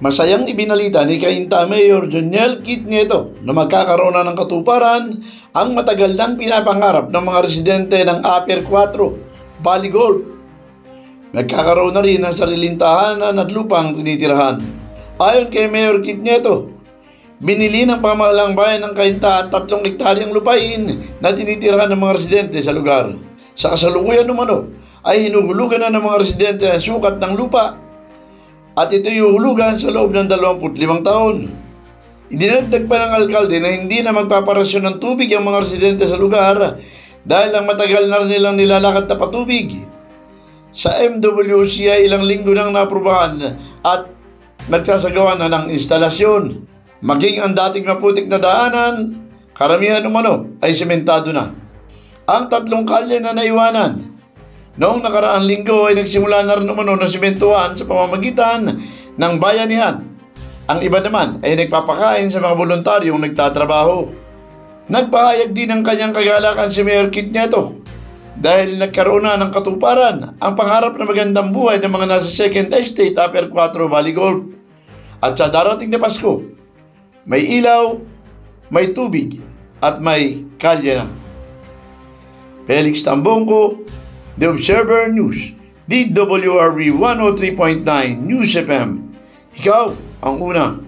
Masayang ibinalita ni Cainta Mayor Joniel Kit Nieto na magkakaroon na ng katuparan ang matagal nang pinapangarap ng mga residente ng Upper 4, Valley Golf. Nagkakaroon na rin ng sariling tahanan at lupang tinitirahan. Ayon kay Mayor Kit Nieto, binili ng pamahalang bayan ng Cainta ang 3 hektaryang lupain na tinitirahan ng mga residente sa lugar. Sa kasalukuyan naman ay hinuhulugan na ng mga residente ang sukat ng lupa at ito yuhulugan sa loob ng 25 taon. Idinagdag pa ng alkalde na hindi na magpaparasyon ng tubig ang mga residente sa lugar dahil ang matagal na nilang nilalakad na patubig. Sa MWC ay ilang linggo nang naaprubahan at nagsasagawa na ng instalasyon. Maging ang dating maputik na daanan, karamihan umano ay sementado na. Ang 3 kalye na naiwanan noong nakaraang linggo ay nagsimula na rin umano na simentuhan sa pamamagitan ng bayanihan. Ang iba naman ay nagpapakain sa mga voluntaryong nagtatrabaho. Nagpahayag din ng kanyang kagalakan si Mayor Kit Nieto dahil nagkaroon na ng katuparan ang pangarap na magandang buhay ng mga nasa Second Estate Upper 4 Valley Golf. At sa darating na Pasko, may ilaw, may tubig at may kalye na. Felix Tambongco, The Observer News, DWRV 103.9 News FM. Ikaw ang una.